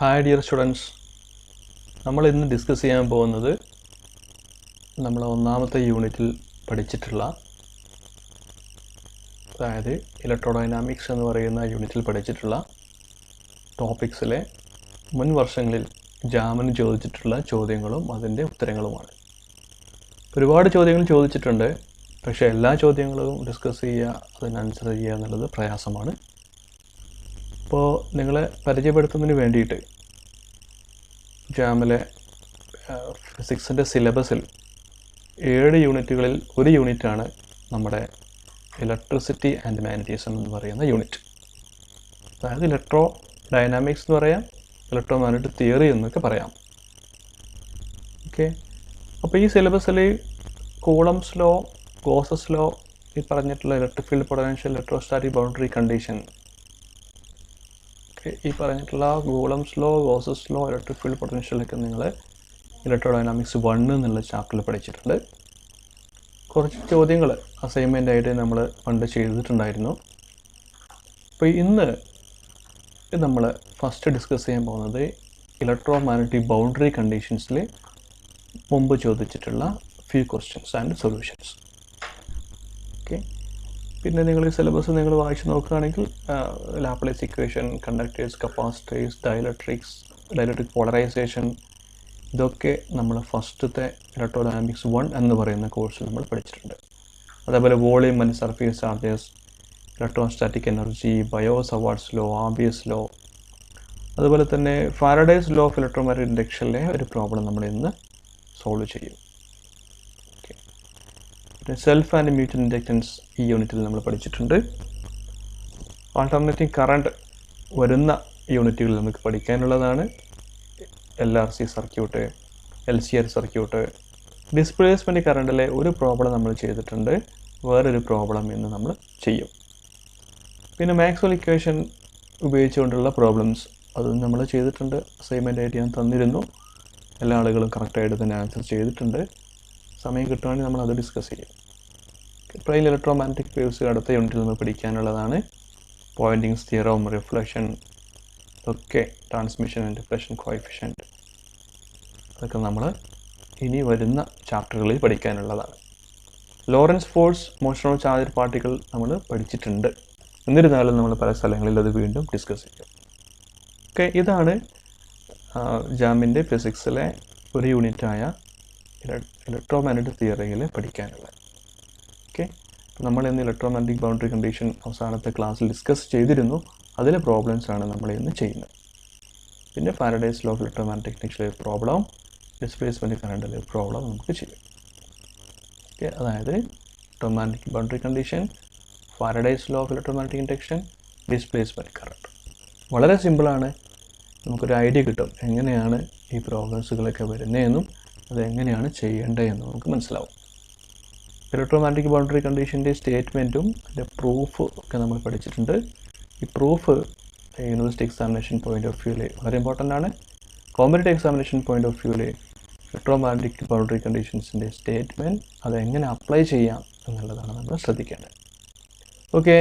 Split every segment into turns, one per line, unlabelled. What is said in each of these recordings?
Hi dear students, നമ്മൾ ഇന്ന് discuss ചെയ്യാൻ പോകുന്നത് നമ്മൾ ഒന്നാമത്തെ യൂണിറ്റിൽ പഠിച്ചിട്ടുള്ള അതായത് ഇലക്ട്രോഡൈനാമിക്സ് എന്ന് പറയുന്ന യൂണിറ്റിൽ പഠിച്ചിട്ടുള്ള ടോപ്പിക്സിലെ മുൻ വർഷങ്ങളിൽ ജാമിന് ചോദിച്ചിട്ടുള്ള ചോദ്യങ്ങളും അതിൻ്റെ ഉത്തരങ്ങളുമാണ്. ഒരുപാട് ചോദ്യങ്ങൾ ചോദിച്ചിട്ടുണ്ട്, പക്ഷേ എല്ലാ ചോദ്യങ്ങളും ഡിസ്കസ് ചെയ്യുക അതിനനുസരിച്ച് ചെയ്യുക എന്നുള്ളത് പ്രയാസമാണ്. അപ്പോൾ നിങ്ങളെ പരിചയപ്പെടുത്തുന്നതിന് വേണ്ടിയിട്ട് ജാമിലെ ഫിസിക്സിൻ്റെ സിലബസിൽ 7 യൂണിറ്റുകളിൽ ഒരു യൂണിറ്റാണ് നമ്മുടെ ഇലക്ട്രിസിറ്റി ആൻഡ് മാഗ്നറ്റിസം എന്ന് പറയുന്ന യൂണിറ്റ്. അതായത് ഇലക്ട്രോ ഡൈനാമിക്സ് എന്ന് പറയാം, ഇലക്ട്രോമാഗ്നറ്റിക് തിയറി എന്നൊക്കെ പറയാം. ഓക്കെ, അപ്പോൾ ഈ സിലബസിൽ കൂളംസ് ലോ, ഗോസസ് ലോ, ഈ പറഞ്ഞിട്ടുള്ള electric field potential, electrostatic boundary condition, ഈ പറഞ്ഞിട്ടുള്ള Coulomb's law, Gauss's law, electric field പൊട്ടൻഷ്യലൊക്കെ നിങ്ങൾ ഇലക്ട്രോഡൈനാമിക്സ് 1 എന്നുള്ള ചാപ്റ്ററിൽ പഠിച്ചിട്ടുണ്ട്. കുറച്ച് ചോദ്യങ്ങൾ അസൈൻമെൻ്റ് ആയിട്ട് നമ്മൾ പണ്ട് ചെയ്തിട്ടുണ്ടായിരുന്നു. അപ്പോൾ ഇന്ന് നമ്മൾ ഫസ്റ്റ് ഡിസ്കസ് ചെയ്യാൻ പോകുന്നത് ഇലക്ട്രോമാഗ്നറ്റിക് ബൗണ്ടറി കണ്ടീഷൻസിൽ മുമ്പ് ചോദിച്ചിട്ടുള്ള few questions and solutions. Okay, പിന്നെ നിങ്ങൾ ഈ സിലബസ് നിങ്ങൾ വായിച്ച് നോക്കുകയാണെങ്കിൽ Laplace equation, conductors, capacitors, dielectric polarisation, ഇതൊക്കെ നമ്മൾ ഫസ്റ്റത്തെ ഇലക്ട്രോഡൈനാമിക്സ് 1 എന്ന് പറയുന്ന കോഴ്സിൽ നമ്മൾ പഠിച്ചിട്ടുണ്ട്. അതേപോലെ volume and surface charges, electrostatic energy, Biot Savart's law, Ampere's law, അതുപോലെ തന്നെ ഫാരഡേസ് ലോ ഓഫ് ഇലക്ട്രോമാഗ്നറ്റിക് ഇൻഡക്ഷനിലെ ഒരു പ്രോബ്ലം നമ്മൾ ഇന്ന് സോൾവ് ചെയ്യും. സെൽഫ് ആൻഡ് മ്യൂച്വൽ ഇൻഡക്റ്റൻസ് ഈ യൂണിറ്റിൽ നമ്മൾ പഠിച്ചിട്ടുണ്ട്. ആൾട്ടർനേറ്റിംഗ് കറണ്ട് വരുന്ന യൂണിറ്റുകളിൽ നമുക്ക് പഠിക്കാനുള്ളതാണ്. LRC circuit, LCR circuit, displacement കറണ്ടിലെ ഒരു പ്രോബ്ലം നമ്മൾ ചെയ്തിട്ടുണ്ട്, വേറൊരു പ്രോബ്ലം ഇന്ന് നമ്മൾ ചെയ്യും. പിന്നെ മാക്സ്വെൽ ഇക്വേഷൻ ഉപയോഗിച്ചുകൊണ്ടുള്ള പ്രോബ്ലംസ് അതും നമ്മൾ ചെയ്തിട്ടുണ്ട്. അസൈൻമെൻ്റ് ആയിട്ട് ഞാൻ തന്നിരുന്നു. എല്ലാ ആളുകളും കറക്റ്റായിട്ട് തന്നെ ആൻസർ ചെയ്തിട്ടുണ്ട്. സമയം കിട്ടുവാണെങ്കിൽ നമ്മൾ അത് ഡിസ്കസ് ചെയ്യും. ഇപ്പോൾ ഇലക്ട്രോമാഗ്നറ്റിക് വേവ്സ് അടുത്ത യൂണിറ്റിൽ നമ്മൾ പഠിക്കാനുള്ളതാണ്. പോയിൻറ്റിങ്സ് തിയറം, റിഫ്ലക്ഷൻ, ഒക്കെ ട്രാൻസ്മിഷൻ ആൻഡ് റിഫ്ലക്ഷൻ കോഎഫിഷ്യൻറ്റ്, അതൊക്കെ നമ്മൾ ഇനി വരുന്ന ചാപ്റ്ററുകളിൽ പഠിക്കാനുള്ളതാണ്. Lorentz force, motion of charge particle നമ്മൾ പഠിച്ചിട്ടുണ്ട്. എന്നിരുന്നാലും നമ്മൾ പല സ്ഥലങ്ങളിൽ അത് വീണ്ടും ഡിസ്കസ് ചെയ്യും. ഓക്കെ, ഇതാണ് ജാമിൻ്റെ ഫിസിക്സിലെ ഒരു യൂണിറ്റായ ഇലക്ട്രോമാഗ്നറ്റിക് തിയറിയിൽ പഠിക്കാനുള്ളത്. ഓക്കെ, നമ്മൾ ഇന്ന് ഇലക്ട്രോമാഗ്നറ്റിക് ബൗണ്ടറി കണ്ടീഷൻ അവസാനത്തെ ക്ലാസ്സിൽ ഡിസ്കസ് ചെയ്തിരുന്നു. അതിലെ പ്രോബ്ലംസ് ആണ് നമ്മൾ ഇന്ന് ചെയ്യുന്നത്. പിന്നെ ഫാരഡേസ് ലോ ഓഫ് ഇലക്ട്രോമാഗ്നറ്റിക് ഇൻഡക്ഷനിലെ പ്രോബ്ലം, ഡിസ്പ്ലേസ്മെൻറ്റ് കറണ്ടിലെ പ്രോബ്ലം നമുക്ക് ചെയ്യും. ഓക്കെ, അതായത് electromagnetic boundary condition, Faraday's law of electromagnetic induction, displacement current. വളരെ സിമ്പിളാണ്. നമുക്കൊരു ഐഡിയ കിട്ടും എങ്ങനെയാണ് ഈ പ്രോബ്ലംസുകളൊക്കെ വരുന്നതെന്നും അതെങ്ങനെയാണ് ചെയ്യേണ്ടതെന്നും നമുക്ക് മനസ്സിലാവും. ഇലക്ട്രോമാഗ്നറ്റിക് ബൗണ്ടറി കണ്ടീഷൻ്റെ സ്റ്റേറ്റ്മെൻറ്റും അതിൻ്റെ പ്രൂഫ് ഒക്കെ നമ്മൾ പഠിച്ചിട്ടുണ്ട്. ഈ proof university examination point of വ്യൂവിൽ വളരെ ഇമ്പോർട്ടൻ്റ് ആണ്. കോമ്പറ്റേറ്റീവ് എക്സാമിനേഷൻ പോയിൻ്റ് ഓഫ് വ്യൂവിൽ ഇലക്ട്രോമാഗ്നറ്റിക് ബൗണ്ടറി കണ്ടീഷൻസിൻ്റെ സ്റ്റേറ്റ്മെൻറ്റ് അതെങ്ങനെ അപ്ലൈ ചെയ്യാം എന്നുള്ളതാണ് നമ്മൾ ശ്രദ്ധിക്കേണ്ടത്. ഓക്കെ,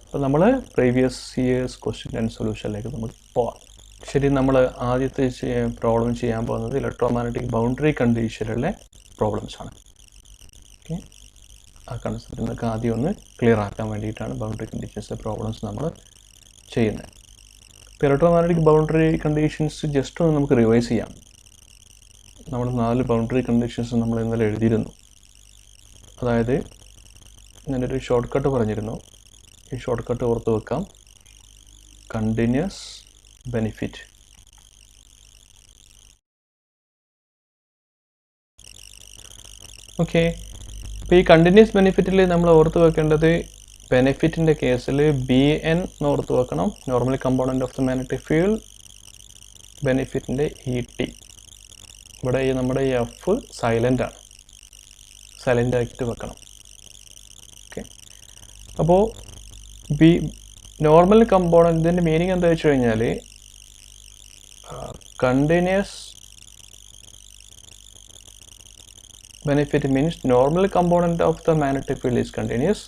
അപ്പോൾ നമ്മൾ പ്രീവിയസ് ഇയേഴ്സ് ക്വസ്റ്റ്യൻ ആൻഡ് സൊല്യൂഷനിലേക്ക് നമുക്ക് പോവാം. ശരി, നമ്മൾ ആദ്യത്തെ പ്രോബ്ലം ചെയ്യാൻ പോകുന്നത് ഇലക്ട്രോമാഗ്നറ്റിക് ബൗണ്ടറി കണ്ടീഷനിലെ പ്രോബ്ലംസാണ്. ഓക്കെ, ആ കൺസെപ്റ്റിനൊക്കെ ആദ്യം ഒന്ന് ക്ലിയർ ആക്കാൻ വേണ്ടിയിട്ടാണ് ബൗണ്ടറി കണ്ടീഷൻസിലെ പ്രോബ്ലംസ് നമ്മൾ ചെയ്യുന്നത്. ഇപ്പോൾ ഇലക്ട്രോമാഗ്നറ്റിക് ബൗണ്ടറി കണ്ടീഷൻസ് ജസ്റ്റ് ഒന്ന് നമുക്ക് റിവൈസ് ചെയ്യാം. നമ്മൾ 4 ബൗണ്ടറി കണ്ടീഷൻസ് നമ്മൾ ഇന്നലെ എഴുതിയിരുന്നു. അതായത് ഞാനൊരു ഷോർട്ട് കട്ട് പറഞ്ഞിരുന്നു. ഈ ഷോർട്ട് കട്ട് ഓർത്ത് വെക്കാം. Continuous benefit, okay. ഇപ്പോൾ ഈ കണ്ടിന്യൂസ് ബെനിഫിറ്റിൽ നമ്മൾ ഓർത്ത് വെക്കേണ്ടത് ബെനിഫിറ്റിൻ്റെ കേസിൽ BN എന്ന് ഓർത്ത് വെക്കണം, normal component of the magnetic field. ബെനിഫിറ്റിൻ്റെ ET, ഇവിടെ നമ്മുടെ ഈ F സൈലൻ്റാണ്, സൈലൻ്റ് ആക്കിയിട്ട് വെക്കണം. ഓക്കെ, അപ്പോൾ നോർമൽ കമ്പോണൻറ്റിൻ്റെ മീനിങ് എന്താ വെച്ച് കഴിഞ്ഞാൽ continuous benefit means normal component of the magnetic field is continuous,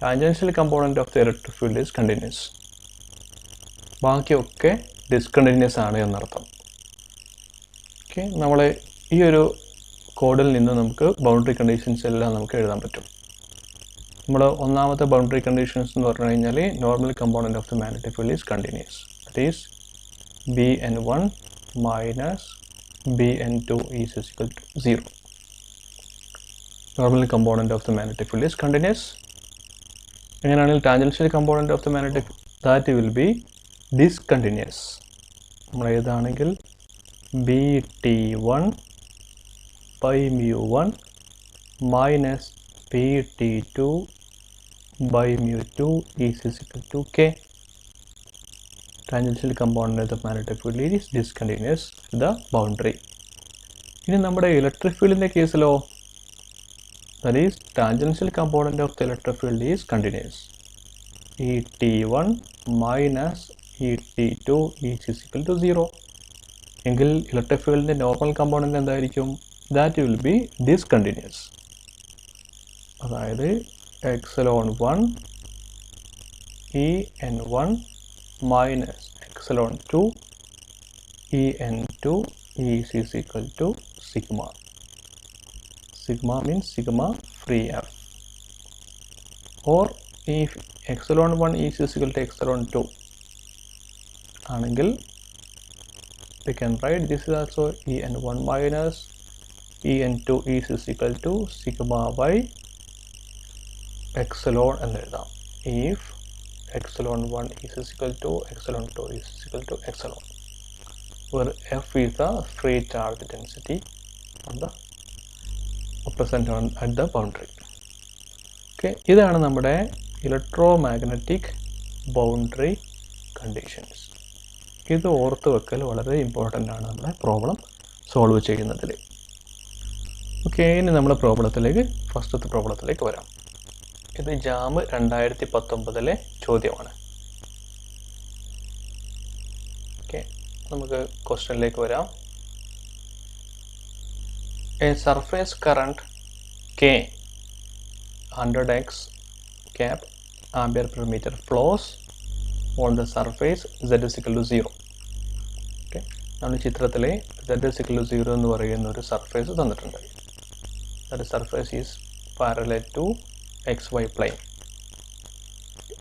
tangential component of the electric field is continuous. ബാക്കിയൊക്കെ ഡിസ്കണ്ടിന്യൂസ് ആണ് എന്നർത്ഥം. ഓക്കെ, നമ്മൾ ഈ ഒരു കോഡിൽ നിന്ന് നമുക്ക് ബൗണ്ടറി കണ്ടീഷൻസ് എല്ലാം നമുക്ക് എഴുതാൻ പറ്റും. നമ്മൾ ഒന്നാമത്തെ ബൗണ്ടറി കണ്ടീഷൻസ് എന്ന് പറഞ്ഞു കഴിഞ്ഞാൽ normal component of the magnetic field is continuous. That is Bn1 minus Bn2 is equal to 0. Normal component of the magnetic field is continuous. എങ്ങനെയാണെങ്കിൽ tangential component of the magnetic that will be discontinuous. നമ്മൾ ഏതാണെങ്കിൽ Bt1 by mu1 minus Bt2 by mu2 is equal to K. Tangential component of the magnetic field is discontinuous to the boundary. ഇനി നമ്മുടെ electric ഫീൽഡിൻ്റെ കേസിലോ, that is tangential component of the electric field is continuous. Et1 minus Et2 is equal to 0. എങ്കിൽ electric ഫീൽഡിൻ്റെ normal component എന്തായിരിക്കും? that will be discontinuous. അതായത് epsilon1 En1 minus epsilon2 En2 is equal to sigma. Sigma means sigma free F. Or if epsilon1 is equal to epsilon2 angle, we can write this is also En1 minus En2 is equal to sigma by epsilon and if epsilon1 is equal to epsilon2 is equal to epsilon, where F is the free charge density on the present at the boundary. Okay, ഇതാണ് നമ്മുടെ electromagnetic boundary conditions. ഇത് ഓർത്ത് വെക്കൽ വളരെ important ആണ് നമ്മുടെ problem solve ചെയ്യുന്നതിൽ. Okay, ഇനി നമ്മുടെ പ്രോബ്ലത്തിലേക്ക് ഫസ്റ്റത്തെ പ്രോബ്ലത്തിലേക്ക് വരാം. ഇത് ജാം 2019 ചോദ്യമാണ്. ഓക്കെ, നമുക്ക് ക്വസ്റ്റ്യനിലേക്ക് വരാം. A surface current K 100x cap ampere per meter flows on the surface Z is equal to 0. Okay, നമ്മൾ ചിത്രത്തിലെ Z is equal to 0 എന്ന് പറയുന്ന ഒരു സർഫേസ് തന്നിട്ടുണ്ട്. That surface is parallel to XY plane.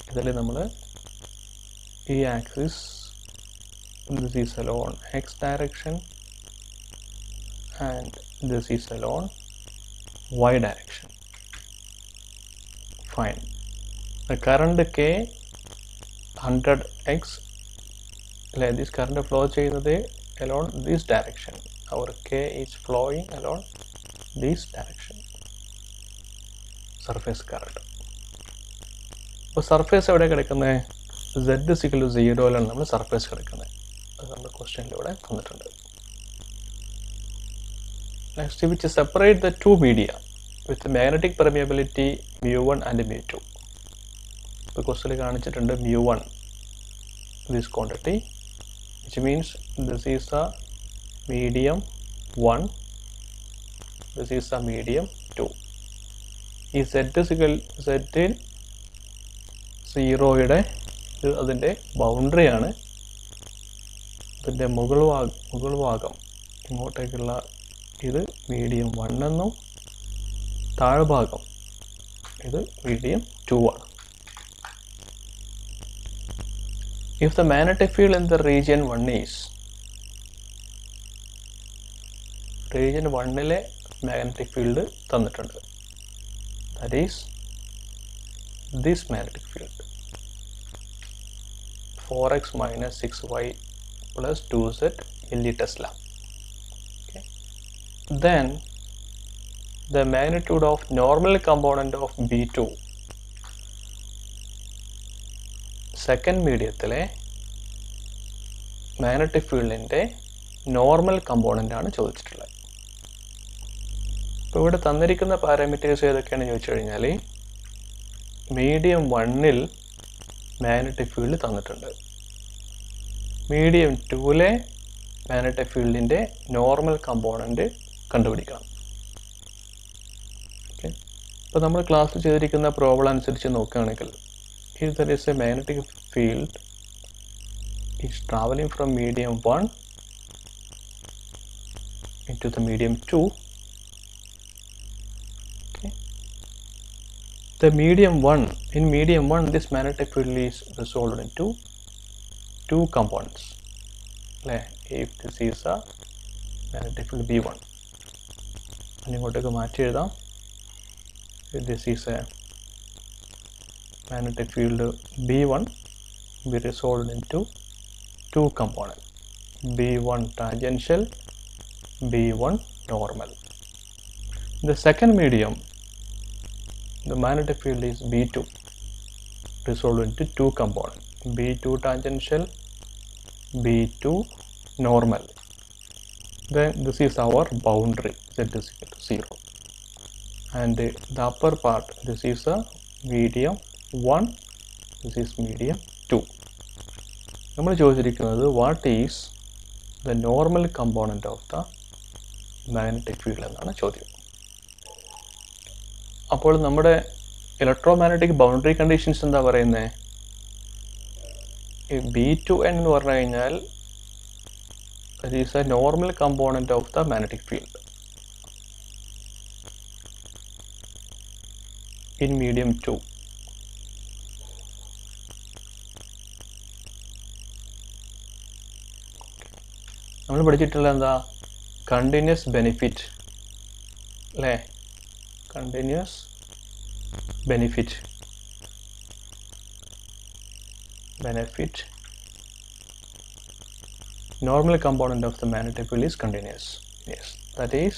ഇതിൽ നമ്മൾ ഈ axis this is along X direction and this is along Y direction. Fine. The current K 100x, like this current flow ചെയ്യുന്നത് along this direction. Our K is flowing along this direction. Surface current. അപ്പോൾ surface എവിടെ കിടക്കുന്നത്? Z is equal to 0 നമ്മൾ surface കിടക്കുന്നത്. അത് നമ്മുടെ ക്വസ്റ്റ്യനിലൂടെ തന്നിട്ടുണ്ട്. Next, which separate the two media with magnetic permeability mu1 and mu2. ഇപ്പോൾ ക്വസ്റ്റ്യനിൽ കാണിച്ചിട്ടുണ്ട് mu1 this quantity, which means this is a medium 1, this is a medium 2. ഈ Z സെറ്റിൽ 0യുടെ അതിൻ്റെ ബൗണ്ടറിയാണ്. ഇതിൻ്റെ മുകൾ ഭാഗം ഇങ്ങോട്ടേക്കുള്ള ഇത് മീഡിയം 1 എന്നും താഴ്ഭാഗം ഇത് മീഡിയം 2 ആണ്. If the magnetic field in the region 1 is, region 1ലെ magnetic field തന്നിട്ടുണ്ട്. That is this magnetic field 4x minus 6y plus 2z millitesla. Okay. Then the magnitude of normal component of B2 second മീഡിയത്തിലെ magnetic ഫീൽഡിൻ്റെ normal component ആണ് ചോദിച്ചിട്ടുള്ളത്. ഇപ്പോൾ ഇവിടെ തന്നിരിക്കുന്ന parameters ഏതൊക്കെയാണെന്ന് ചോദിച്ചു കഴിഞ്ഞാൽ മീഡിയം 1ൽ മാഗ്നറ്റിക് ഫീൽഡ് തന്നിട്ടുണ്ട്. മീഡിയം 2ലെ മാഗ്നറ്റിക് ഫീൽഡിൻ്റെ നോർമൽ കമ്പോണൻ്റ് കണ്ടുപിടിക്കണം. ഓക്കെ, ഇപ്പോൾ നമ്മൾ ക്ലാസ്സിൽ ചെയ്തിരിക്കുന്ന പ്രോബ്ലം അനുസരിച്ച് നോക്കുകയാണെങ്കിൽ if there is a magnetic field is traveling from medium 1 into the medium 2. Okay. The medium 1, in medium 1 this magnetic field is resolved into two components. If this is a magnetic field B1, this is a magnetic field B1 be resolved into two components, B1 tangential, B1 normal. In the second medium, the magnetic field is B2 resolved into two components, B2 tangential, B2 normal. Then this is our boundary, z is equal to 0. And the upper part, this is a medium 1, this is medium 2. നമ്മൾ ചോദിച്ചിരിക്കുന്നത് what is the normal component of the magnetic field എന്നാണ് ചോദ്യം. അപ്പോൾ നമ്മുടെ electromagnetic boundary conditions എന്താ പറയുന്നത്? B2n എന്ന് പറഞ്ഞു കഴിഞ്ഞാൽ it is a normal component of the magnetic field in medium 2. നമ്മൾ പഠിച്ചിട്ടുള്ള എന്താ? കണ്ടിന്യൂസ് ബെനിഫിറ്റ് അല്ലേ? Continuous benefit normal component of the magnetic field is continuous. Yes, that is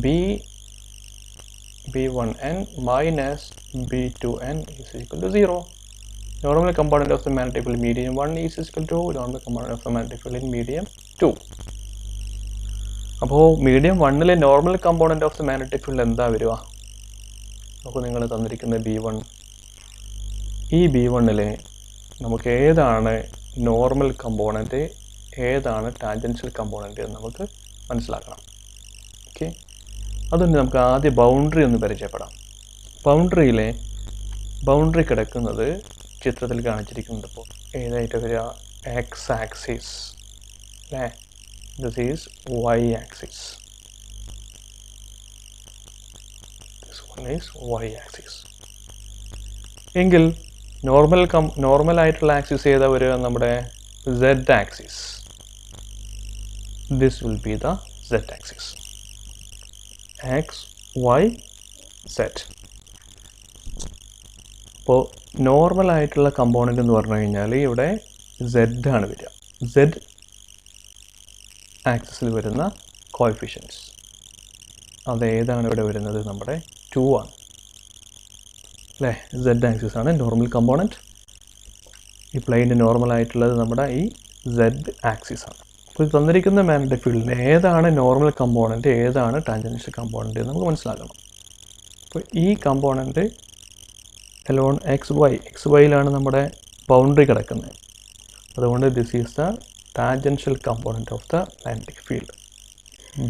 B1n minus B2n is equal to 0. Normal component of the magnetic field medium 1 is equal to normal component of the magnetic field in medium 2. അപ്പോൾ medium 1ലെ normal component of the magnetic field എന്താ വരിക? അപ്പോൾ നിങ്ങൾ തന്നിരിക്കുന്ന B1, ഈ B1ലെ നമുക്ക് ഏതാണ് നോർമൽ കമ്പോണൻറ്റ്, ഏതാണ് ടാൻജൻഷ്യൽ കമ്പോണൻറ്റ് എന്ന് നമുക്ക് മനസ്സിലാക്കണം. ഓക്കെ, അതുകൊണ്ട് നമുക്ക് ആദ്യം ബൗണ്ടറി ഒന്ന് പരിചയപ്പെടാം. ബൗണ്ടറി കിടക്കുന്നത് ചിത്രത്തിൽ കാണിച്ചിരിക്കുന്നത് ഇപ്പോൾ ഏതായിട്ട് വരിക? എക്സ് ആക്സിസ് അല്ലേ? This is y axis, this one is y axis. എങ്കിൽ നോർമൽ ആയിട്ടുള്ള ആക്സിസ് ഏതാ വരിക? നമ്മുടെ z axis. This will be the z axis, x y set. അപ്പോൾ നോർമൽ ആയിട്ടുള്ള കമ്പോണൻ്റ് എന്ന് പറഞ്ഞു കഴിഞ്ഞാൽ ഇവിടെ z ആണ് വരിക. z ആക്സിസിൽ വരുന്ന കോഎഫിഷ്യൻസ് അത് ഏതാണ് ഇവിടെ വരുന്നത്? നമ്മുടെ 2 ആണ് അല്ലേ? z ആക്സിസ് ആണ് നോർമൽ കമ്പോണൻറ്റ്. ഈ പ്ലെയിൻ്റെ നോർമൽ ആയിട്ടുള്ളത് നമ്മുടെ ഈ z ആക്സിസ് ആണ്. അപ്പോൾ ഇത് തന്നിരിക്കുന്ന മാഗ്നറ്റിക് ഫീൽഡിന് ഏതാണ് നോർമൽ കമ്പോണൻറ്റ്, ഏതാണ് ടാൻജൻഷ്യൽ കമ്പോണൻറ്റ് എന്ന് നമുക്ക് മനസ്സിലാക്കണം. അപ്പോൾ ഈ കമ്പോണൻറ്റ് അലോൺ എക്സ് വൈയിലാണ് നമ്മുടെ ബൗണ്ടറി കിടക്കുന്നത്. അതുകൊണ്ട് this is the tangential component of the magnetic field.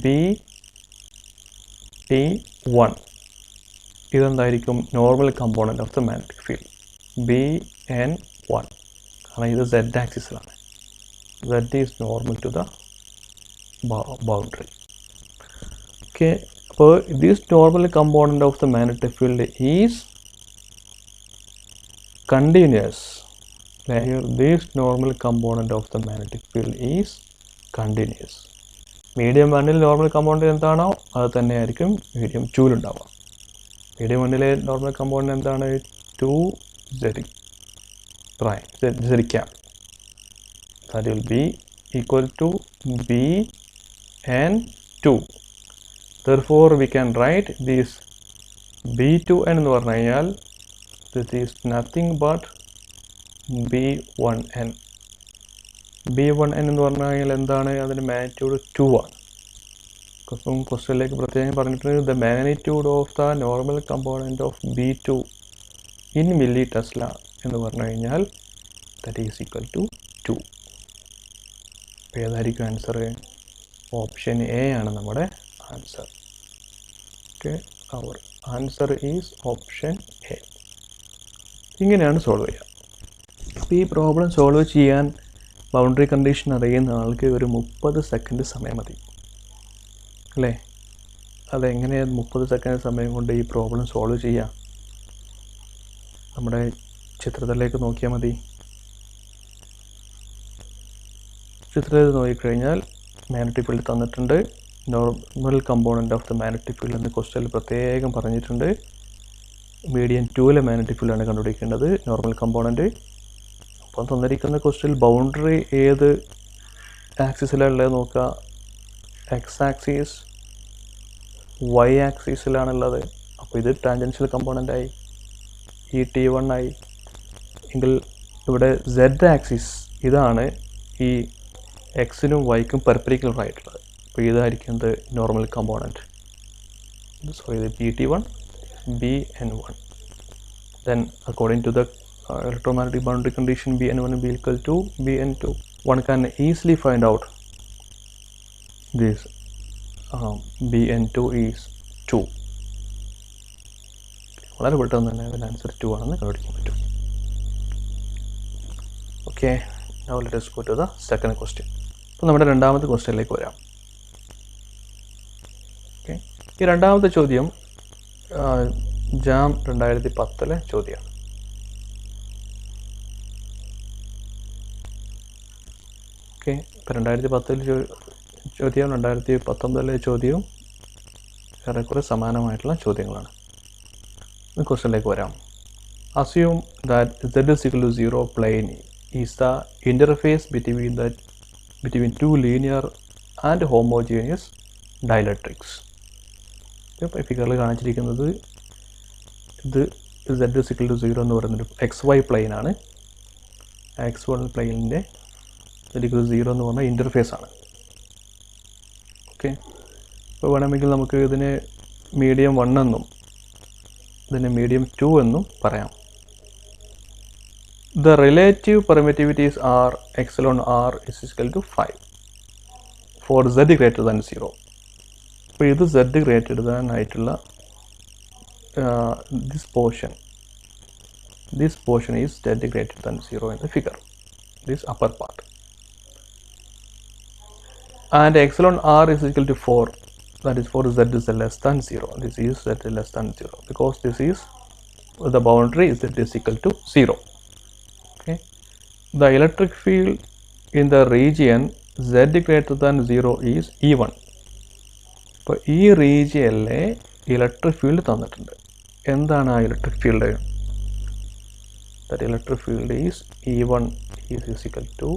BT1 ഇതെന്തായിരിക്കും? Normal component of the magnetic field BN1. കാരണം ഇത് z ആക്സിസിലാണ്. z is normal to the boundary. Okay, അപ്പോൾ this normal component of the magnetic field is continuous. Here this normal component of the magnetic field is continuous. Medium 1ൽ normal component എന്താണോ അത് തന്നെ ആയിരിക്കും medium 2ൽ ഉണ്ടാവുക. Medium 1ലെ normal component എന്താണ്? 2z cap. That will be equal to Bn2. Therefore we can write this B2n എന്ന് പറഞ്ഞു കഴിഞ്ഞാൽ this is nothing but B1n. B1n എന്ന് പറഞ്ഞു കഴിഞ്ഞാൽ എന്താണ്? അതിൻ്റെ മാഗ്നിറ്റ്യൂഡ് 2 ആണ്. അപ്പം ക്വസ്റ്റ്യനിലേക്ക് പ്രത്യേകം പറഞ്ഞിട്ടുണ്ട് the magnitude of the normal component of B2 in milli Tesla എന്ന് പറഞ്ഞു കഴിഞ്ഞാൽ ദറ്റ് ഈസ് ഈക്വൽ ടു 2. അപ്പോൾ ഏതായിരിക്കും ആൻസർ? ഓപ്ഷൻ എ ആണ് നമ്മുടെ answer. Okay, our answer is option A. ഇങ്ങനെയാണ് സോൾവ് ചെയ്യുക. അപ്പോൾ ഈ പ്രോബ്ലം സോൾവ് ചെയ്യാൻ ബൗണ്ടറി കണ്ടീഷൻ അറിയുന്ന ആൾക്ക് ഒരു 30 സെക്കൻഡ് സമയം മതി അല്ലേ? അതെങ്ങനെയാണ് 30 സെക്കൻഡ് സമയം കൊണ്ട് ഈ പ്രോബ്ലം സോൾവ് ചെയ്യാം? നമ്മുടെ ചിത്രത്തിലേക്ക് നോക്കിയാൽ മതി. ചിത്രത്തിൽ നോക്കിക്കഴിഞ്ഞാൽ മാഗ്നറ്റിക് ഫീൽഡ് തന്നിട്ടുണ്ട്. Normal component of the magnetic field എന്ന് ക്വസ്റ്റ്യനിൽ പ്രത്യേകം പറഞ്ഞിട്ടുണ്ട്. മീഡിയം 2-ലെ മാഗ്നറ്റിക് ഫീൽഡാണ് കണ്ടുപിടിക്കേണ്ടത്, നോർമൽ കമ്പോണൻറ്റ്. അപ്പം തന്നിരിക്കുന്ന ക്വസ്റ്റ്യനിൽ ബൗണ്ടറി ഏത് ആക്സിസിലുള്ളത് നോക്കുക. എക്സ് ആക്സിസ്, വൈ ആക്സിസിലാണുള്ളത്. അപ്പോൾ ഇത് ടാൻജൻഷ്യൽ കമ്പോണൻ്റായി, ഈ T1 ആയി. എങ്കിൽ ഇവിടെ Z ആക്സിസ് ഇതാണ് ഈ എക്സിനും വൈക്കും പെർപെൻഡിക്കുലർ ആയിട്ടുള്ളത്. അപ്പോൾ ഇതായിരിക്കുന്നത് നോർമൽ കമ്പോണൻറ്റ്. സോ ഇത് BT1, BN1. Then according to the electromagnetic boundary condition, BN1 will be equal to BN2. One can easily find out this BN2 is 2. വളരെ പെട്ടെന്ന് തന്നെ അതിൻ്റെ ആൻസർ 2 ആണെന്ന് കണ്ടുപിടിക്കാൻ പറ്റും. Okay, now let us go to the second question. അപ്പോൾ നമ്മുടെ രണ്ടാമത്തെ ക്വസ്റ്റ്യനിലേക്ക് വരാം. ഓക്കെ, ഈ രണ്ടാമത്തെ ചോദ്യം JAM 2010-ലെ ചോദ്യമാണ്. ഓക്കെ, ഇപ്പോൾ 2010-ലെ ചോദ്യം 2019-ലെ ചോദ്യവും ഏറെക്കുറെ സമാനമായിട്ടുള്ള ചോദ്യങ്ങളാണ്. ക്വസ്റ്റ്യനിലേക്ക് വരാം. Assume that Z is equal to 0 plane is the interface between two linear and homogeneous dielectrics. ഇപ്പോൾ ഫിഗറിൽ കാണിച്ചിരിക്കുന്നത് ഇത് Z is equal to 0 എന്ന് പറയുന്നൊരു XY പ്ലെയിനാണ്. X1 പ്ലെയിനിൻ്റെ Z equal to 0 എന്ന് പറഞ്ഞാൽ ഇൻ്റർഫേസ് ആണ്. ഓക്കെ, ഇപ്പോൾ വേണമെങ്കിൽ നമുക്ക് ഇതിന് മീഡിയം 1 എന്നും ഇതിന് മീഡിയം 2 എന്നും പറയാം. The relative permittivities are epsilon r is equal to 5 for Z greater than 0. അപ്പോൾ ഇത് Z greater than ആയിട്ടുള്ള this portion is Z greater than 0 in the figure, this upper part. And epsilon r is equal to 4, that is for Z is less than 0. This is Z less than 0 because this is the boundary Z is equal to 0. Okay, the electric field in the region Z greater than 0 is E1. അപ്പോൾ ഈ റീജിയനിലെ electric field തന്നിട്ടുണ്ട്. എന്താണ് ആ electric field? that electric field is E1 is equal to,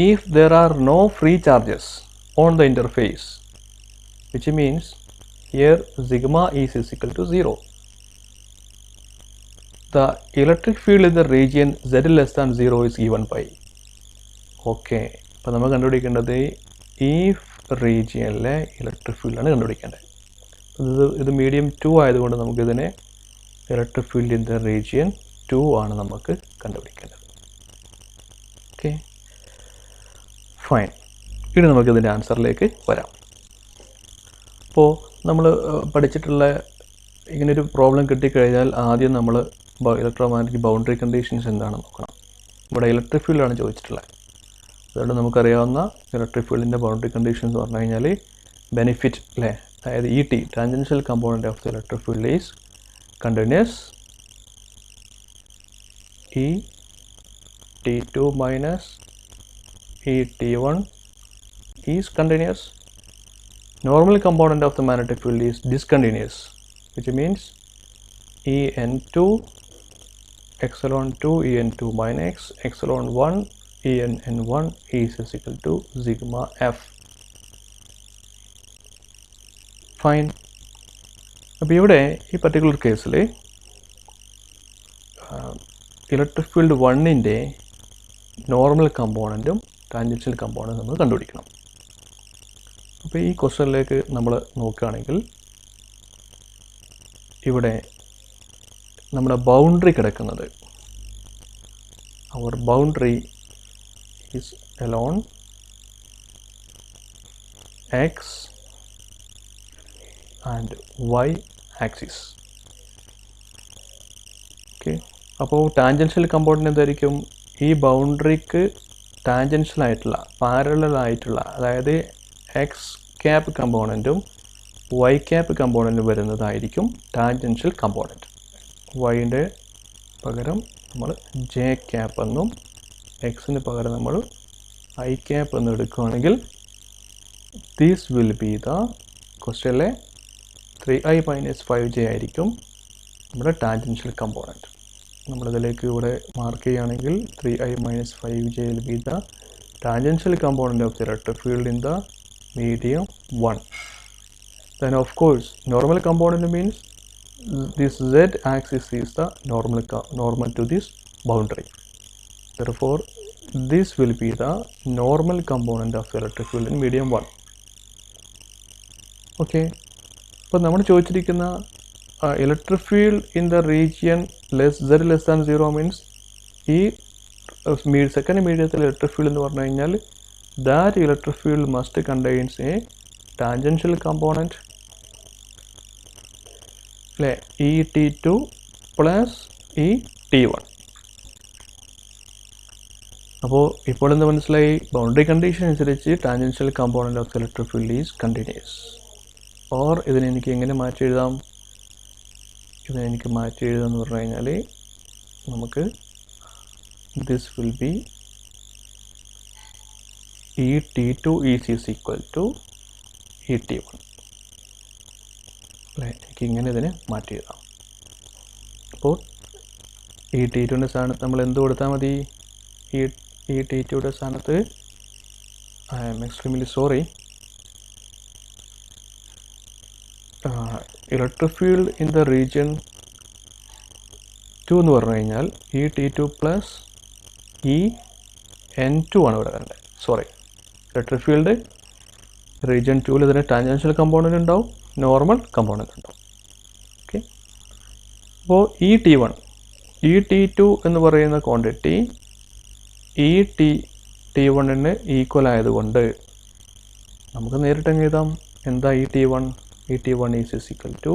if there are no free charges on the interface, which means here sigma is equal to 0. The electric field in the region Z less than 0 is E1 by. Okay, അപ്പോൾ നമ്മൾ കണ്ടുപിടിക്കേണ്ടത് ഈ റീജിയനിലെ electric ഫീൽഡാണ് കണ്ടുപിടിക്കേണ്ടത്. ഇത് medium 2 ആയതുകൊണ്ട് നമുക്കിതിനെ electric field in the region 2 ആണ് നമുക്ക് കണ്ടുപിടിക്കേണ്ടത്. Okay, fine. ഇനി നമുക്കിതിൻ്റെ ആൻസറിലേക്ക് വരാം. അപ്പോൾ നമ്മൾ പഠിച്ചിട്ടുള്ള ഇങ്ങനൊരു പ്രോബ്ലം കിട്ടിക്കഴിഞ്ഞാൽ ആദ്യം നമ്മൾ ഇലക്ട്രോമാഗ്നറ്റിക് ബൗണ്ടറി കണ്ടീഷൻസ് എന്താണെന്ന് നോക്കണം. ഇവിടെ ഇലക്ട്രിക് ഫീൽഡാണ് ചോദിച്ചിട്ടുള്ളത്. അതുകൊണ്ട് നമുക്കറിയാവുന്ന ഇലക്ട്രിക് ഫീൽഡിൻ്റെ ബൗണ്ടറി കണ്ടീഷൻസ് എന്ന് പറഞ്ഞു കഴിഞ്ഞാൽ ബെനിഫിറ്റ് അല്ലേ, അതായത് ET tangential component of the electric field is continuous, T2 minus T1 is continuous. Normal component of the magnetic field is discontinuous, which means En2 epsilon 2 En2 minus epsilon 1 En1 is equal to sigma f. Fine. അപ്പോൾ ഇവിടെ ഈ particular കേസിൽ electric field 1ൻ്റെ normal കമ്പോണൻറ്റും tangential കമ്പോണൻറ്റും നമ്മൾ കണ്ടുപിടിക്കണം. അപ്പോൾ ഈ ക്വസ്റ്റ്യനിലേക്ക് നമ്മൾ നോക്കുകയാണെങ്കിൽ ഇവിടെ നമ്മുടെ ബൗണ്ടറി കിടക്കുന്നത്, അവർ boundary is along X and y axis. Okay, അപ്പോൾ ടാൻജൻഷ്യൽ കമ്പോണൻ്റ് എന്തായിരിക്കും? ഈ ബൗണ്ടറിക്ക് ടാൻജൻഷ്യൽ ആയിട്ടുള്ള പാരലൽ ആയിട്ടുള്ള, അതായത് എക്സ് ക്യാപ്പ് കമ്പോണൻറ്റും വൈ ക്യാപ്പ് കമ്പോണൻറ്റും വരുന്നതായിരിക്കും ടാൻജൻഷ്യൽ കമ്പോണൻറ്റ്. വൈൻ്റെ പകരം നമ്മൾ ജെ ക്യാപ്പ് എന്നും എക്സിന് പകരം നമ്മൾ ഐ ക്യാപ്പ് എന്ന് എടുക്കുകയാണെങ്കിൽ ദിസ് വിൽ ബി ദ ക്വസ്റ്റ്യനിലെ 3i - 5j ആയിരിക്കും നമ്മുടെ ടാൻജൻഷ്യൽ കമ്പോണൻറ്റ്. നമ്മളിതിലേക്ക് ഇവിടെ മാർക്ക് ചെയ്യുകയാണെങ്കിൽ 3i - 5j will be the tangential component of the electric field in the medium 1. Then of course normal component means this z axis is the normal to this boundary. Therefore this will be the normal component of the electric field in medium 1. Okay, അപ്പോൾ നമ്മൾ ചോദിച്ചിരിക്കുന്ന electric field in the region z less than 0 means ഈ second മീഡിയത്തിൽ electric field എന്ന് പറഞ്ഞു കഴിഞ്ഞാൽ that electric field must contains a tangential component, അല്ലേ? E(T2) plus E(T1). അപ്പോൾ ഇപ്പോൾ എന്ത് മനസ്സിലായി? ബൗണ്ടറി കണ്ടീഷൻ അനുസരിച്ച് tangential component of electric field is continuous. Or ഇതിനെനിക്ക് എങ്ങനെ മാറ്റി എഴുതാം? ഇതിനെനിക്ക് മാറ്റി എഴുതാമെന്ന് പറഞ്ഞു കഴിഞ്ഞാൽ നമുക്ക് this will be E(T2) is equal to E(T1). അല്ലേ? എനിക്ക് ഇങ്ങനെ ഇതിനെ മാറ്റി എഴുതാം. അപ്പോൾ E(T2)ൻ്റെ സ്ഥാനത്ത് നമ്മൾ എന്ത് കൊടുത്താൽ മതി? E(T2)യുടെ സ്ഥാനത്ത് I am extremely sorry, electric field in the region 2 എന്ന് പറഞ്ഞു കഴിഞ്ഞാൽ E(T2) പ്ലസ് En2 ആണ് ഇവിടെ വരേണ്ടത്. സോറി, ഇലക്ട്രിക് ഫീൽഡ് റീജിയൻ 2ൽ ഇതിന് ടാൻജൻഷ്യൽ കമ്പോണൻറ്റ് ഉണ്ടാവും, നോർമൽ കമ്പോണൻറ്റ് ഉണ്ടാവും. ഓക്കെ, അപ്പോൾ E(T2) എന്ന് പറയുന്ന ക്വാണ്ടിറ്റി E(T1)ന് ഈക്വൽ ആയതുകൊണ്ട് നമുക്ക് നേരിട്ട് എങ്ങനെ എഴുതാം? എന്താ E(T1)? E(T1) is equal to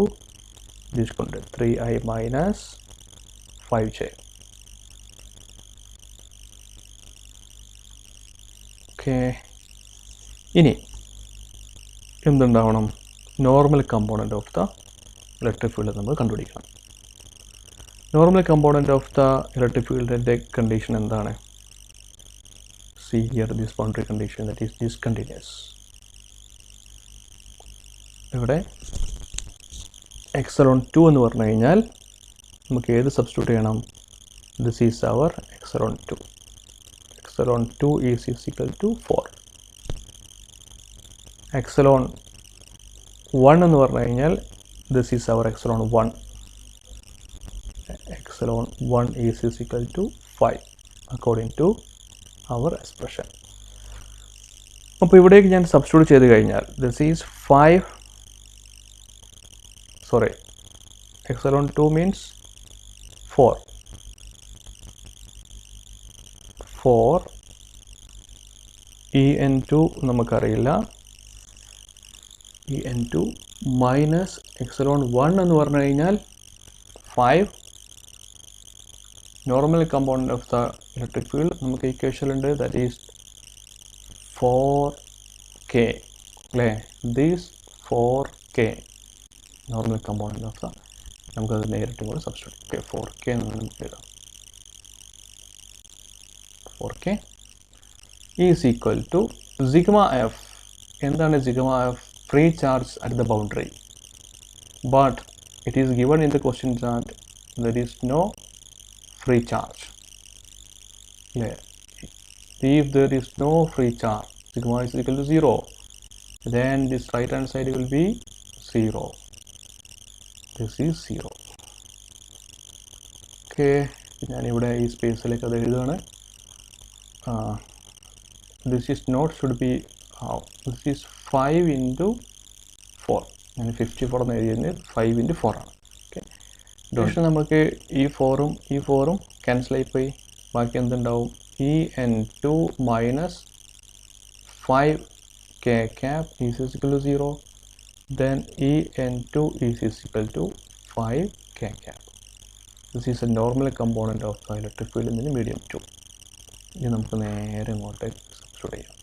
this കൊണ്ട് 3i - 5j. ഓക്കെ, ഇനി എന്തുണ്ടാവണം? Normal component of the electric field നമ്മൾ കണ്ടുപിടിക്കണം. നോർമൽ കമ്പോണൻറ്റ് ഓഫ് ദ ഇലക്ട്രിക് ഫീൽഡിൻ്റെ കണ്ടീഷൻ എന്താണ്? See here this boundary condition, that is discontinuous. ഇവിടെ ε2 എന്ന് പറഞ്ഞു കഴിഞ്ഞാൽ നമുക്ക് ഏത് സബ്സ്റ്റിറ്റ്യൂട്ട് ചെയ്യണം? This is our ε2. ε2 is equal to 4. ε1 എന്ന് പറഞ്ഞു കഴിഞ്ഞാൽ this is our ε1. ε1 is equal to 5 according to our expression. അപ്പോൾ ഇവിടേക്ക് ഞാൻ സബ്സ്റ്റിറ്റ്യൂട്ട് ചെയ്ത് കഴിഞ്ഞാൽ this is 5. Sorry, ε2 means 4. 4 En2 നമുക്കറിയില്ല. En2 മൈനസ് ε1 എന്ന് പറഞ്ഞു കഴിഞ്ഞാൽ 5. Normal component of the electric field നമുക്ക് ഇക്വേഷനുണ്ട്, ദാറ്റ് ഈസ് 4k, അല്ലേ? This 4k normal component of the, നമുക്കത് നേരിട്ട് കൂടെ സബ്സ്റ്റിറ്റ്യൂട്ട്. ഓക്കെ, 4k എന്ന് നമുക്ക് എഴുതാം. 4k is equal to sigma F. എന്താണ് sigma F? Free charge at the boundary. But it is given in the question that there is no free charge. Yeah. If there is no free charge, sigma is equal to 0, then this right hand side will be 0. This is 0. Okay, ഞാൻ ഇവിടെ ഈ സ്പേസിലേക്ക് അത് എഴുതുകയാണ്. This is not should be this is 5 into 4. ഞാൻ 54 എന്ന് എഴുതിയത് 5 into 4 ആണ്. Okay, ഡോഷൻ നമുക്ക് ഈ 4ഉം ക്യാൻസൽ ആയിപ്പോയി. ബാക്കി എന്തുണ്ടാവും? En2 minus 5k cap is equal to 0. Then En2 is equal to 5k cap. This is A normal component of the electric field in medium 2. ഇനി നമുക്ക് നേരെ ഇങ്ങോട്ടേക്ക് സബ്സ്റ്റിറ്റ്യൂട്ട് ചെയ്യാം.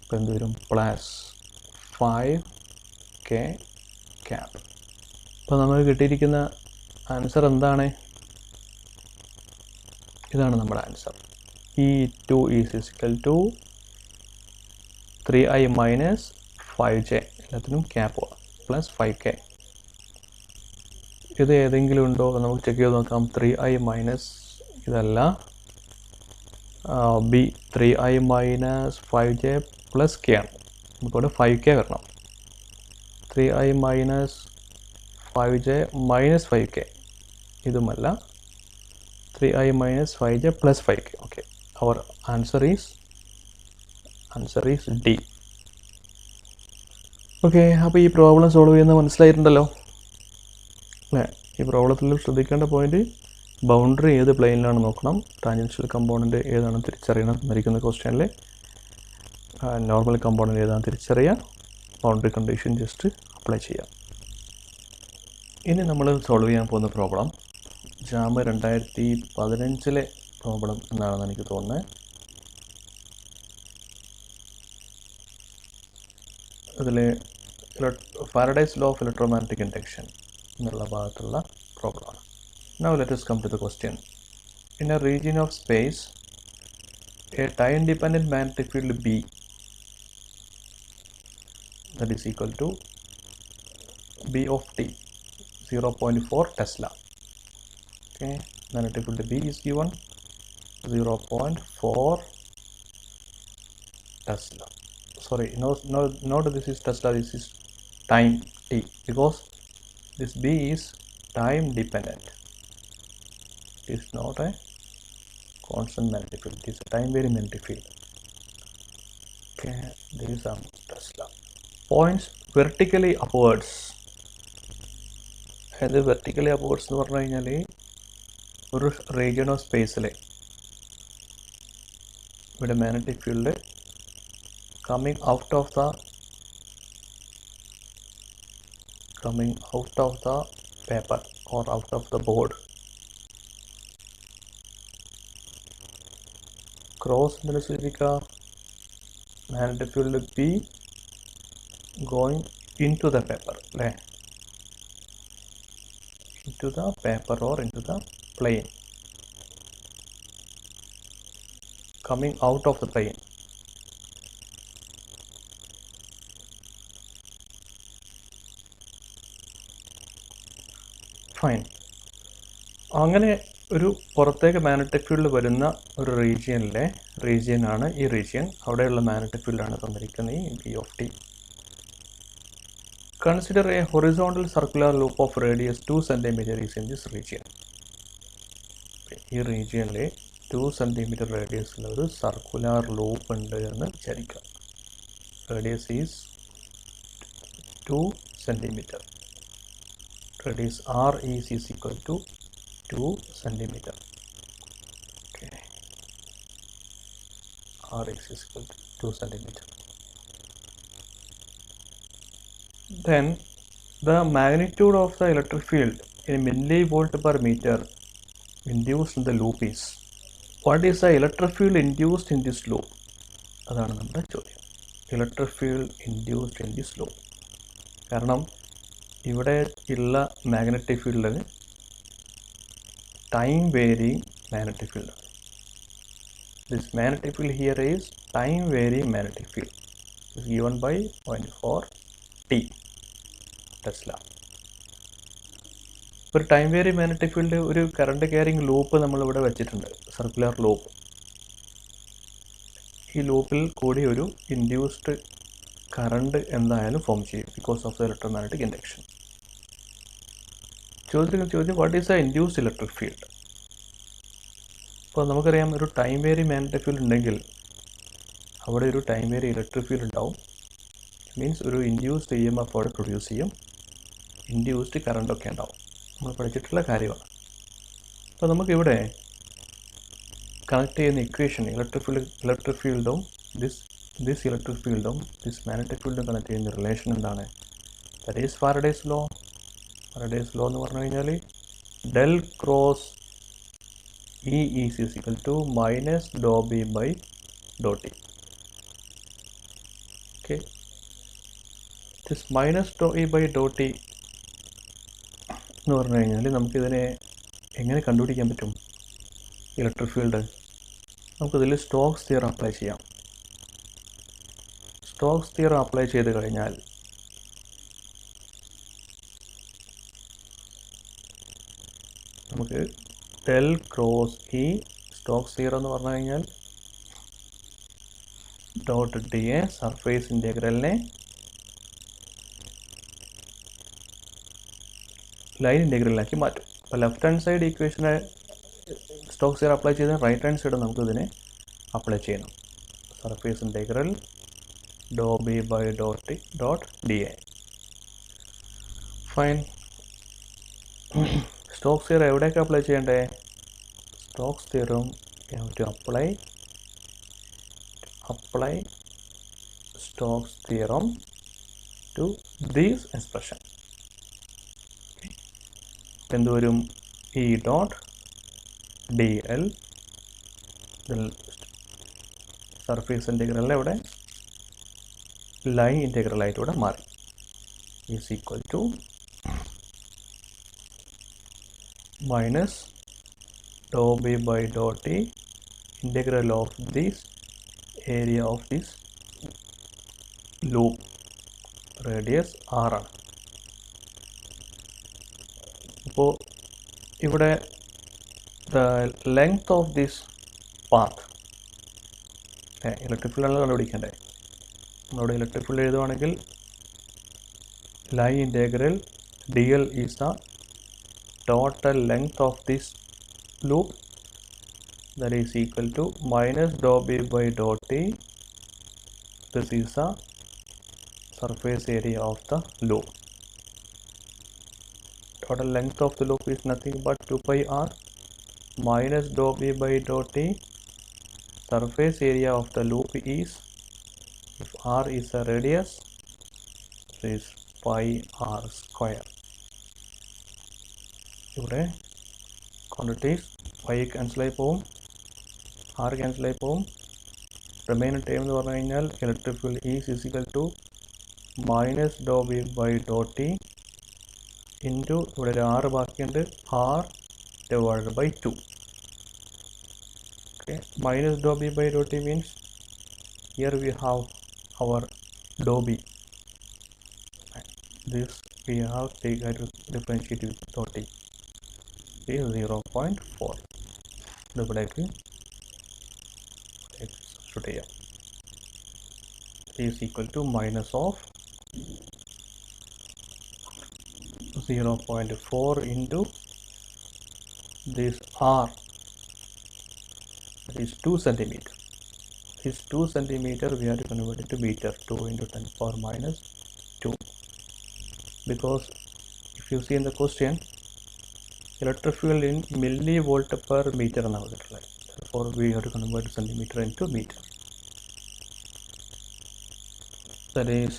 അപ്പോൾ എന്ത് വരും? Plus 5k cap. അപ്പോൾ നമുക്ക് കിട്ടിയിരിക്കുന്ന ആൻസർ എന്താണ്? ഇതാണ് നമ്മുടെ answer. E2 is equal to 3i minus 5j, എല്ലാത്തിനും ക്യാപ്പ് പ്ലസ് 5k. ഇത് ഏതെങ്കിലും ഉണ്ടോ നമുക്ക് ചെക്ക് ചെയ്ത് നോക്കാം. 3i മൈനസ് ഇതല്ല, B 3i minus 5j plus k ആണ്. നമുക്കിവിടെ 5k വരണം. 3i minus 5j minus 5k ഇതുമല്ല, 3i minus 5j plus 5k. Okay, our answer is D. Okay, അപ്പോൾ ഈ പ്രോബ്ലം സോൾവ് ചെയ്യുന്നത് മനസ്സിലായിട്ടുണ്ടല്ലോ അല്ലേ? ഈ പ്രോബ്ലത്തിൽ ശ്രദ്ധിക്കേണ്ട പോയിന്റ്, ബൗണ്ടറി ഏത് പ്ലെയിനിലാണ് നോക്കണം, ടാൻജൻഷ്യൽ കമ്പോണൻറ്റ് ഏതാണ് തിരിച്ചറിയണം എന്നിരിക്കുന്ന ക്വസ്റ്റ്യനിൽ. നോർമൽ കമ്പോണൻറ്റ് ഏതാണ് തിരിച്ചറിയാം, ബൗണ്ടറി കണ്ടീഷൻ ജസ്റ്റ് അപ്ലൈ ചെയ്യാം. ഇനി നമ്മൾ സോൾവ് ചെയ്യാൻ പോകുന്ന പ്രോബ്ലം ജാം 2015 പ്രോബ്ലം എന്നാണെന്ന് എനിക്ക് തോന്നുന്നത്. അതിൽ Faraday's law of electromagnetic induction എന്നുള്ള ഭാഗത്തുള്ള പ്രോബ്ലമാണ്. Now let us come to the question. In a region of space, a time-dependent magnetic field B that is equal to B of t 0.4 Tesla. Okay, magnetic field B is given 0.4 Tesla. Sorry, not this is Tesla, this is time t, because this B is time dependent. It is not a constant magnetic field, it is a time varying magnetic field. Okay, this is Tesla. Points vertically upwards. അത് vertically upwards എന്ന് പറഞ്ഞു കഴിഞ്ഞാൽ ഒരു region of സ്പേസിൽ ഇവിടെ magnetic field coming out of the paper or out of the board, cross magnetic field B going into the paper, into the paper or into the plane, coming out of the plane. Fine. അങ്ങനെ ഒരു പുറത്തേക്ക് magnetic field വരുന്ന ഒരു റീജിയനാണ് ഈ region. അവിടെയുള്ള magnetic ഫീൽഡാണ് തന്നിരിക്കുന്നത് ഈ B of T. Consider A horizontal circular loop of radius 2 cm is in this region. ഈ റീജിയനിൽ 2 cm റേഡിയസുള്ള ഒരു സർക്കുലർ ലൂപ്പ് ഉണ്ട് എന്ന് വിചാരിക്കുക. Radius is 2 cm. Radius R is equal to 2 cm. Okay. R is equal to 2 cm. Then the magnitude of the electric field in millivolt per meter induced in the loop is. What is the electric field induced in this loop? അതാണ് നമ്മുടെ ചോദ്യം. Electric field induced in this loop. കാരണം ഇവിടെ ഉള്ള magnetic field time varying magnetic ഫീൽഡാണ്. This magnetic field here is time varying magnetic field is given by 0.4 t tesla. ഒരു time varying magnetic field, ഒരു current carrying loop നമ്മളിവിടെ വെച്ചിട്ടുണ്ട്, circular loop. ഈ ലൂപ്പിൽ കൂടി ഒരു ഇൻഡ്യൂസ്ഡ് കറണ്ട് എന്തായാലും ഫോം ചെയ്യും because of the electromagnetic induction. ചോദ്യം what is the induced electric field? അപ്പോൾ നമുക്കറിയാം ഒരു ടൈം വേരി മാഗ്നറ്റിക് ഫീൽഡ് ഉണ്ടെങ്കിൽ അവിടെ ഒരു ടൈം വേരി ഇലക്ട്രിക് ഫീൽഡ് ഉണ്ടാവും. മീൻസ് ഒരു ഇൻഡ്യൂസ്ഡ് EMF അവിടെ പ്രൊഡ്യൂസ് ചെയ്യും, ഇൻഡ്യൂസ്ഡ് കറണ്ടൊക്കെ ഉണ്ടാവും. നമ്മൾ പഠിച്ചിട്ടുള്ള കാര്യമാണ്. അപ്പോൾ നമുക്കിവിടെ കണക്ട് ചെയ്യുന്ന ഇക്വേഷൻ ഇലക്ട്രിക് ഫീൽഡും ദിസ് ഇലക്ട്രിക് ഫീൽഡും ദിസ് മാഗ്നറ്റിക് ഫീൽഡും കണക്ട് ചെയ്യുന്ന റിലേഷൻ എന്താണ്? That is Faraday's law. Faraday's law എന്ന് പറഞ്ഞു കഴിഞ്ഞാൽ del cross E is equal to minus dou B by dou T. Okay, this minus dou E by dou T എന്ന് പറഞ്ഞു കഴിഞ്ഞാൽ നമുക്കിതിനെ എങ്ങനെ കണ്ടുപിടിക്കാൻ പറ്റും? ഇലക്ട്രിക് ഫീൽഡ് നമുക്കിതിൽ സ്റ്റോക്സ് തിയറം അപ്ലൈ ചെയ്യാം. സ്റ്റോക്സ് തിയറം അപ്ലൈ ചെയ്ത് കഴിഞ്ഞാൽ നമുക്ക് del cross E Stokes theorem എന്ന് പറഞ്ഞു കഴിഞ്ഞാൽ ഡോട്ട് ഡി എ സർഫേസ് ഇൻ്റഗ്രലിനെ ലൈൻ ഇൻ്റഗ്രലിലാക്കി മാറ്റും. അപ്പോൾ ലെഫ്റ്റ് ഹാൻഡ് സൈഡ് ഈക്വേഷനെ സ്റ്റോക്സ് തിയറം അപ്ലൈ ചെയ്താൽ റൈറ്റ് ഹാൻഡ് സൈഡ് നമുക്ക് ഇതിനെ അപ്ലൈ ചെയ്യണം. Surface integral doe B by dot T dot D A. Fine. Stokes theorem എവിടെയൊക്കെ അപ്ലൈ ചെയ്യണ്ടേ? Stokes theorem to apply Stokes theorem to these expression. എന്ത് വരും? E dot D L surface ഇൻ്റഗ്രലിനെ ഇവിടെ line ഇൻ്റഗ്രലായിട്ട് ഇവിടെ മാറി. Is equal to minus Dr B by Dr T integral of this area of this loop radius R ആണ്. അപ്പോൾ ഇവിടെ the length of this path electric ഫീൽഡാണ് കണ്ടുപിടിക്കേണ്ടത്. നമ്മളോട് ഇലക്ട്രിക് ഫീൽഡ് എഴുതുവാണെങ്കിൽ line integral D L is the total length of this loop that is equal to minus Dr B by Dr T. This is the surface area of the loop. Total length of the loop is nothing but 2 pi r minus dou b by dou t. Surface area of the loop is, if r is a radius, is pi r square. ഇവിടെ quantities pi cancel ആയി പോകും, r cancel ആയി പോകും. Remaining time എന്ന് പറഞ്ഞു കഴിഞ്ഞാൽ electric field is equal to minus Dr B by Dr t into ഇവിടെ ഒരു ആറ് ബാക്കിയുണ്ട്, r divided by 2. Okay, minus Dr B by Dr t means here we have our d B. This we have to differentiate with d t is 0.4. ഇത് ഇവിടേക്ക് സബ്സ്റ്റിറ്റ്യൂട്ട് ചെയ്യാം. Is equal to minus of 0.4 into this r, that is 2 centimeter. This 2 centimeter we have to convert it to meter, 2 into 10 power minus 2. Because if you see in the question, electric field in millivolt per meter, therefore we have to convert centimeter into meter. That is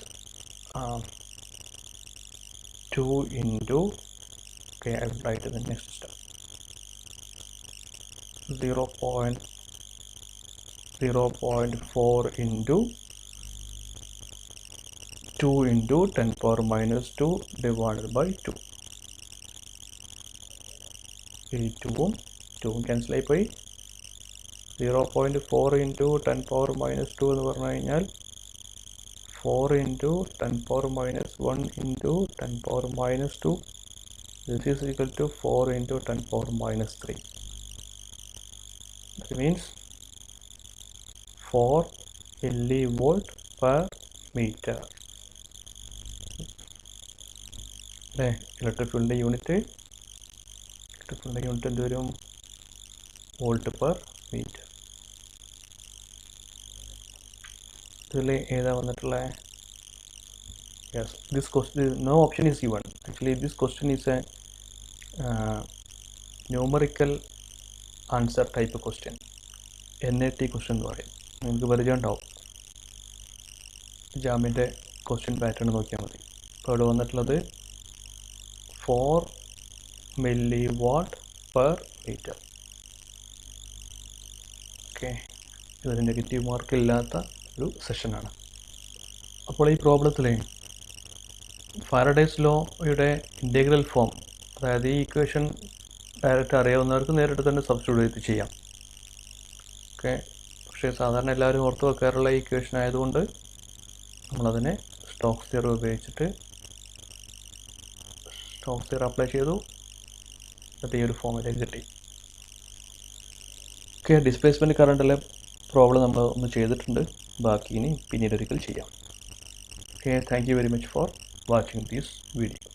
2 into, okay, I will write the next step, 0.4 into 2 into 10 power minus 2 divided by 2. ഈ 2 cancel ആയി പോയി. 0.4 into 10 power minus 2 എന്ന് പറഞ്ഞു കഴിഞ്ഞാൽ 4 into 10 power minus 1 into 10 power minus 2. This is equal to 4 into 10 power minus 3. That means 4 millivolt per meter. Electric field unit എന്ത് വരും? Volt per metre. ഇതിൽ ഏതാ വന്നിട്ടുള്ളത്? Yes, this question no option is given. Actually this question is a numerical answer type question. NAT question എന്ന് പറയും. നിങ്ങൾക്ക് പരിചയം ഉണ്ടാവും. ജാമിൻ്റെ ക്വസ്റ്റ്യൻ പാറ്റേൺ നോക്കിയാൽ മതി. ഇപ്പോൾ ഇവിടെ വന്നിട്ടുള്ളത് 4 mW/m. ഓക്കെ, ഇതൊരു നെഗറ്റീവ് മാർക്ക് ഇല്ലാത്ത ഒരു സെഷനാണ്. അപ്പോൾ ഈ പ്രോബ്ലത്തിൽ ഫാരഡേസ് ലോയുടെ ഇൻ്റഗ്രൽ ഫോം, അതായത് ഈ ഇക്വേഷൻ ഡയറക്റ്റ് അറിയാവുന്നവർക്ക് നേരിട്ട് തന്നെ സബ്സ്റ്റിറ്റ്യൂട്ട് ചെയ്യാം. ഓക്കെ, പക്ഷേ സാധാരണ എല്ലാവരും ഓർത്ത് വെക്കാറുള്ള ഈ ഇക്വേഷൻ ആയതുകൊണ്ട് നമ്മളതിനെ സ്റ്റോക്സ് തിയറം ഉപയോഗിച്ചിട്ട് സ്റ്റോക്സ് തിയറം അപ്ലൈ ചെയ്തു. എന്നിട്ട് ഈ ഒരു ഫോമിലേക്ക് കിട്ടി. ഓക്കെ, ഡിസ്പ്ലേസ്മെൻറ്റ് കറണ്ടിലെ പ്രോബ്ലം നമ്മൾ ഒന്ന് ചെയ്തിട്ടുണ്ട്. ബാക്കി ഇനി പിന്നീട് ഒരിക്കൽ ചെയ്യാം. Okay, thank you very much for watching this video.